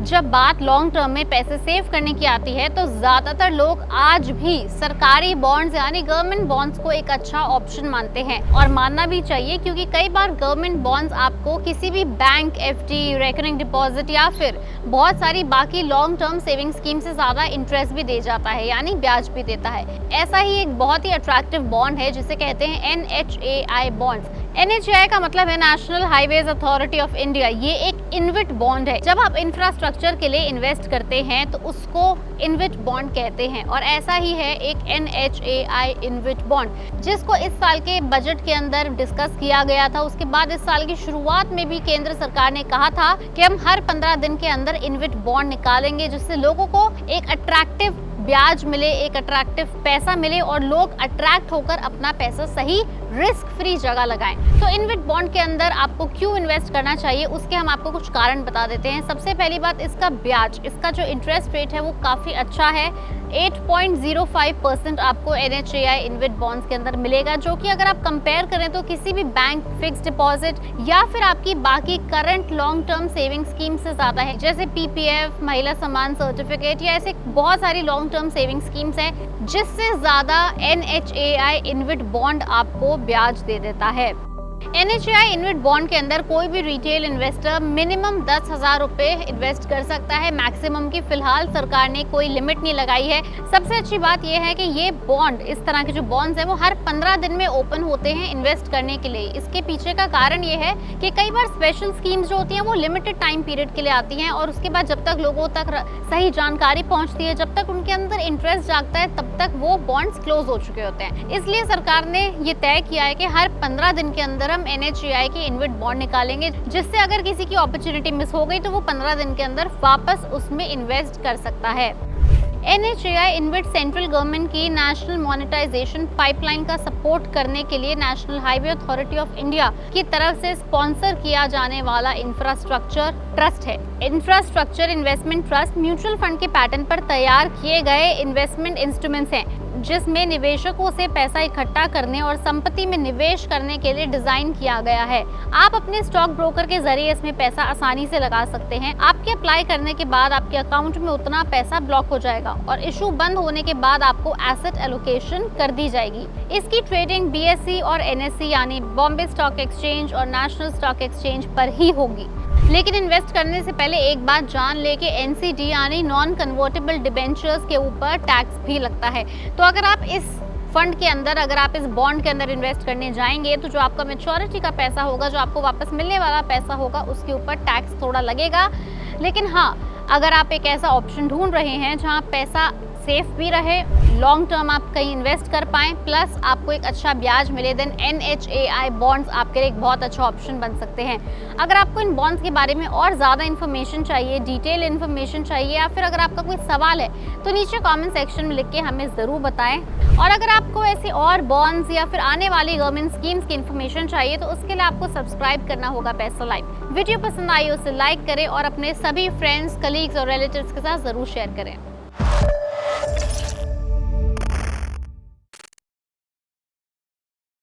जब बात long term में पैसे सेव करने की आती है तो ज्यादातर लोग आज भी सरकारी बॉन्ड्स यानी गवर्नमेंट बॉन्ड्स को एक अच्छा ऑप्शन मानते हैं और मानना भी चाहिए, क्योंकि कई बार गवर्नमेंट बॉन्ड्स आपको किसी भी बैंक, एफडी, रेकरिंग डिपॉजिट या फिर बहुत सारी बाकी लॉन्ग टर्म सेविंग स्कीम से ज्यादा इंटरेस्ट भी दे जाता है यानी ब्याज भी देता है। ऐसा ही एक बहुत ही अट्रैक्टिव बॉन्ड है जिसे कहते हैं NHAI बॉन्ड्स। NHAI का मतलब है national highways authority of India. ये एक इन्विट बॉन्ड है। जब आप इंफ्रास्ट्रक्चर के लिए इन्वेस्ट करते हैं तो उसको इन्विट बॉन्ड कहते हैं और ऐसा ही है एक NHAI इन्विट बॉन्ड, जिसको इस साल के बजट के अंदर डिस्कस किया गया था। उसके बाद इस साल की शुरुआत में भी केंद्र सरकार ने कहा था कि हम हर 15 दिन के अंदर इन्विट बॉन्ड निकालेंगे, जिससे लोगों को एक अट्रैक्टिव ब्याज मिले, एक अट्रैक्टिव पैसा मिले और लोग अट्रैक्ट होकर अपना पैसा सही रिस्क फ्री जगह लगाएं। तो इन्विट बॉन्ड के अंदर आपको क्यों इन्वेस्ट करना चाहिए, उसके हम आपको कुछ कारण बता देते हैं। सबसे पहली बात, इसका ब्याज, इसका जो इंटरेस्ट रेट है वो काफी अच्छा है। 8.05% आपको NHAI इन्विट बॉन्ड्स के अंदर मिलेगा, जो कि अगर आप कंपेयर करें तो किसी भी बैंक फिक्स डिपॉजिट या फिर आपकी बाकी current long term saving scheme से ज्यादा है, जैसे PPF, महिला सम्मान सर्टिफिकेट या ऐसे बहुत सारी लॉन्ग टर्म सेविंग स्कीम्स हैं, जिससे ज्यादा NHAI इन्विट बॉन्ड आपको ब्याज दे देता है। NHAI इन्विट बॉन्ड के अंदर कोई भी रिटेल इन्वेस्टर मिनिमम 10,000 रुपए इन्वेस्ट कर सकता है। मैक्सिमम की फिलहाल सरकार ने कोई लिमिट नहीं लगाई है। सबसे अच्छी बात यह है कि ये बॉन्ड, इस तरह के जो बॉन्ड्स हैं वो हर 15 दिन में ओपन होते हैं इन्वेस्ट करने के लिए। इसके पीछे का कारण ये है कि कई बार स्पेशल स्कीम्स जो होती हैं वो लिमिटेड टाइम पीरियड के लिए आती हैं और उसके बाद जब तक लोगों तक सही जानकारी पहुंचती है, जब तक उनके अंदर इंटरेस्ट जागता है, तब तक वो बॉन्ड्स क्लोज हो चुके होते हैं। इसलिए सरकार ने ये तय किया है कि हर 15 दिन के अंदर हम NHAI के इन्विट बॉन्ड निकालेंगे, जिससे अगर किसी की अपॉर्चुनिटी मिस हो गई तो वो 15 दिन के अंदर वापस उसमें इन्वेस्ट कर सकता है। NHAI इन्विट सेंट्रल गवर्नमेंट की नेशनल मोनेटाइजेशन पाइपलाइन का सपोर्ट करने के लिए national highway authority of India की तरफ से स्पॉन्सर किया जाने वाला इंफ्रास्ट्रक्चर ट्रस्ट है। Infrastructure investment trust mutual fund के पैटर्न पर तैयार किए गए इन्वेस्टमेंट इंस्ट्रूमेंट्स हैं, जिसमें निवेशकों से पैसा इकट्ठा करने और संपत्ति में निवेश करने के लिए डिजाइन किया गया है। आप अपने स्टॉक ब्रोकर के जरिए इसमें पैसा आसानी से लगा सकते हैं। आपके अप्लाई करने के बाद आपके अकाउंट में उतना पैसा ब्लॉक हो जाएगा और इशू बंद होने के बाद आपको एसेट एलोकेशन कर दी जाएगी। इसकी ट्रेडिंग BSE और NSE यानी बॉम्बे स्टॉक एक्सचेंज और नेशनल स्टॉक एक्सचेंज पर ही होगी। लेकिन इन्वेस्ट करने से पहले एक बात जान ले कि NCD यानी नॉन कन्वर्टेबल डिबेंचर्स के ऊपर टैक्स भी लगता है। तो अगर आप इस फंड के अंदर, अगर आप इस बॉन्ड के अंदर इन्वेस्ट करने जाएंगे तो जो आपका मैच्योरिटी का पैसा होगा, जो आपको वापस मिलने वाला पैसा होगा, उसके ऊपर टैक्स थोड़ा लगेगा। लेकिन हाँ, अगर आप एक ऐसा ऑप्शन ढूंढ रहे हैं जहां पैसा सेफ भी रहे, लॉन्ग टर्म आप कहीं इन्वेस्ट कर पाएं, प्लस आपको एक अच्छा ब्याज मिले, देन NHAI बॉन्ड्स आपके लिए एक बहुत अच्छा ऑप्शन बन सकते हैं। अगर आपको इन बॉन्ड्स के बारे में और ज़्यादा इन्फॉर्मेशन चाहिए, डिटेल इन्फॉर्मेशन चाहिए, या फिर अगर आपका कोई सवाल है तो नीचे कमेंट सेक्शन में लिख के हमें ज़रूर बताएं। और अगर आपको ऐसी और बॉन्ड्स या फिर आने वाली गवर्नमेंट स्कीम्स की इन्फॉर्मेशन चाहिए तो उसके लिए आपको सब्सक्राइब करना होगा पैसा लाइव। वीडियो पसंद आई उसे लाइक करें और अपने सभी फ्रेंड्स, कलीग्स और रिलेटिव्स के साथ ज़रूर शेयर करें।